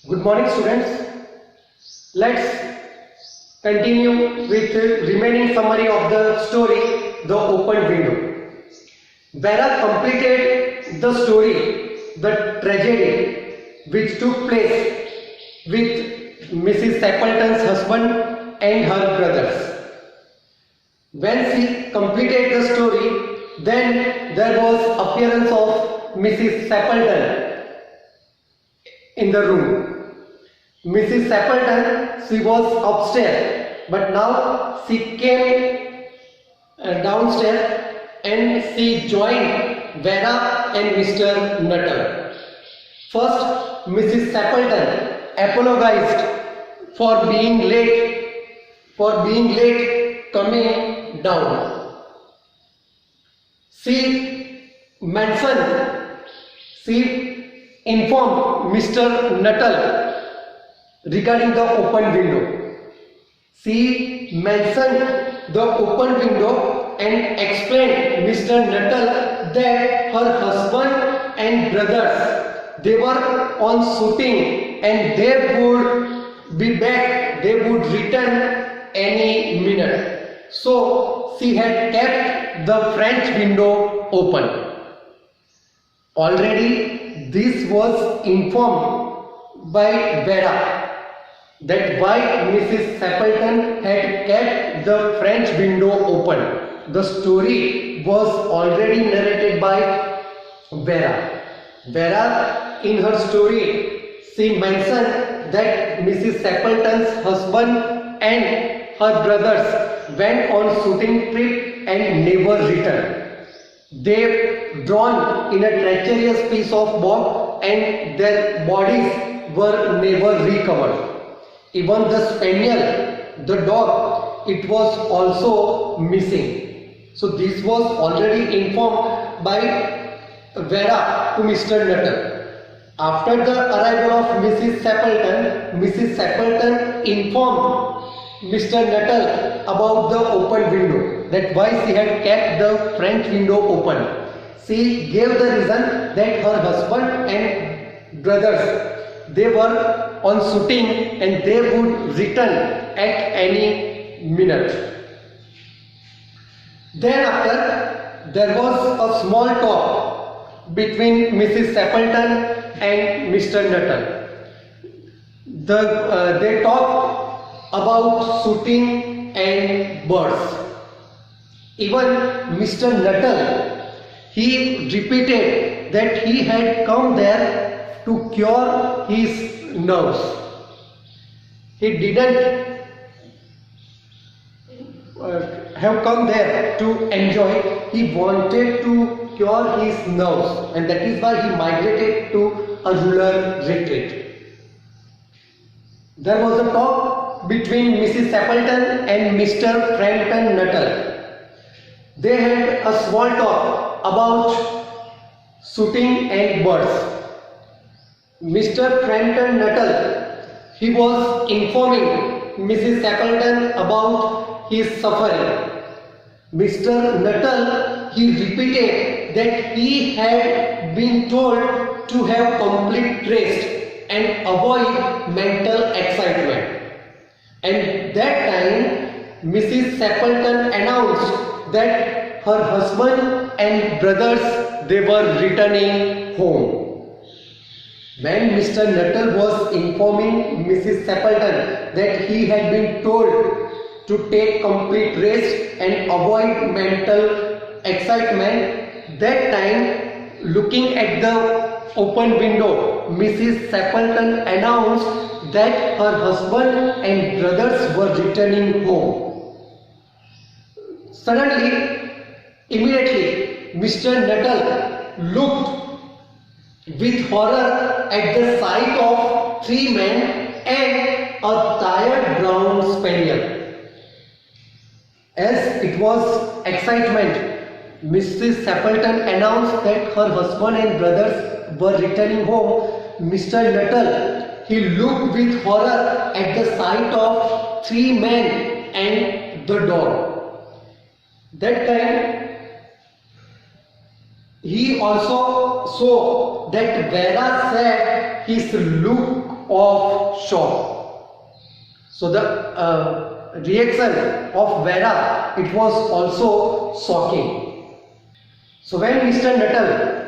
Good morning, students. Let's continue with the remaining summary of the story, The Open Window. Vera completed the story, the tragedy which took place with Mrs. Stapleton's husband and her brothers. When she completed the story, then there was appearance of Mrs. Stapleton in the room. Mrs. Stapleton, she was upstairs, but now she came downstairs and she joined Vera and Mr. Nuttall. First, Mrs. Stapleton apologized for being late coming down. She informed Mr. Nuttall regarding the open window. She mentioned the open window and explained Mr. Nuttall that her husband and brothers, they were on shooting and they would be back, they would return any minute. So she had kept the French window open. Already this was informed by Vera that why Mrs. Stapleton had kept the French window open. The story was already narrated by Vera. Vera, in her story, she mentioned that Mrs. Stapleton's husband and her brothers went on shooting trip and never returned. They drowned in a treacherous piece of bog and their bodies were never recovered. Even the spaniel, the dog, it was also missing. So this was already informed by Vera to Mr. Nuttall. After the arrival of Mrs. Stapleton informed Mr. Nuttall about the open window, that why she had kept the French window open. She gave the reason that her husband and brothers, they were on shooting and they would return at any minute. Thereafter, there was a small talk between Mrs. Stapleton and Mr. Nuttall. They talked about shooting and birds. Even Mr. Nuttall, he repeated that he had come there to cure his nerves. He didn't have come there to enjoy, he wanted to cure his nerves, and that is why he migrated to a rural retreat. There was a talk between Mrs. Stapleton and Mr. Frampton Nuttall. They had a small talk about shooting and birds. Mr. Frampton Nuttall, he was informing Mrs. Stapleton about his suffering. Mr. Nuttall, he repeated that he had been told to have complete rest and avoid mental excitement. And that time, Mrs. Stapleton announced that her husband and brothers, they were returning home. When Mr. Nuttall was informing Mrs. Stapleton that he had been told to take complete rest and avoid mental excitement, that time, looking at the open window, Mrs. Stapleton announced that her husband and brothers were returning home. Suddenly, immediately, Mr. Nuttall looked with horror at the sight of three men and a tired brown spaniel. As it was excitement, Mrs. Stapleton announced that her husband and brothers were returning home. Mr. Nuttall, he looked with horror at the sight of three men and the dog. That time, he also saw that Vera said his look of shock. So the reaction of Vera, it was also shocking. So when Mr. Nuttall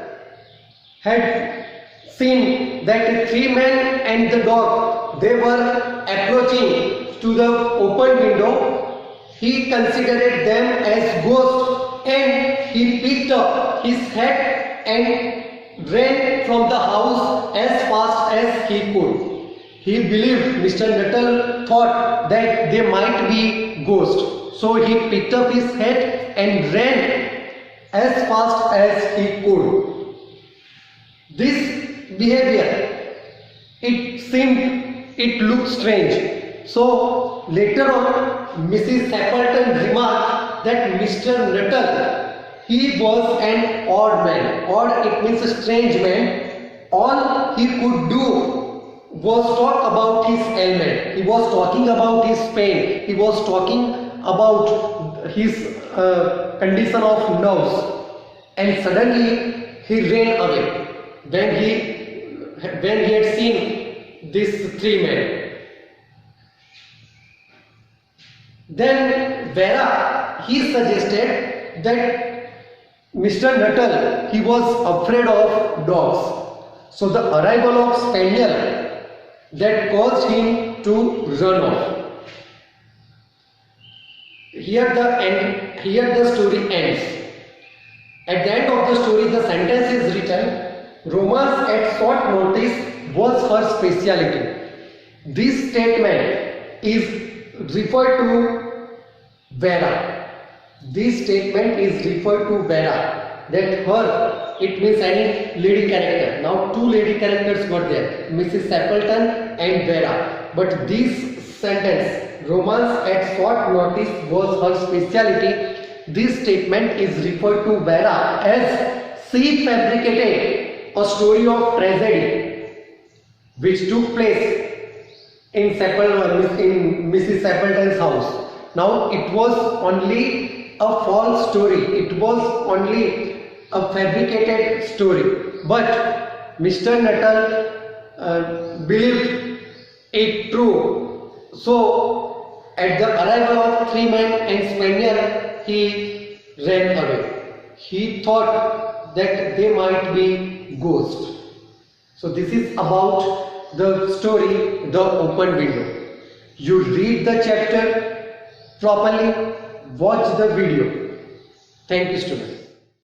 had seen that three men and the dog, they were approaching to the open window, he considered them as ghosts, and he picked up his hat and ran from the house as fast as he could. He believed, Mr. Nuttall thought that they might be ghosts. So he picked up his hat and ran as fast as he could. This behavior, it looked strange. So later on, Mrs. Sappleton remarked that Mr. Nuttall, he was an odd man, odd it means a strange man. All he could do was talk about his ailment. He was talking about his pain. He was talking about his condition of nerves. And suddenly he ran away when he had seen these three men. Then Vera, he suggested that Mr. Nuttall, he was afraid of dogs. So the arrival of Spaniel that caused him to run off. Here the story ends. At the end of the story, the sentence is written, romance at short notice was her speciality. This statement is referred to Vera. This statement is referred to Vera. That her, it means any lady character. Now two lady characters were there, Mrs. Sappleton and Vera. But this sentence, romance at short notice was her speciality. This statement is referred to Vera as she fabricated a story of tragedy which took place in Mrs. Sappleton's house. Now it was only a false story. It was only a fabricated story. But Mr. Nuttall believed it true. So at the arrival of three men and Spaniel, he ran away. He thought that they might be ghosts. So this is about the story, The Open Window. You read the chapter properly, watch the video. Thank you, students.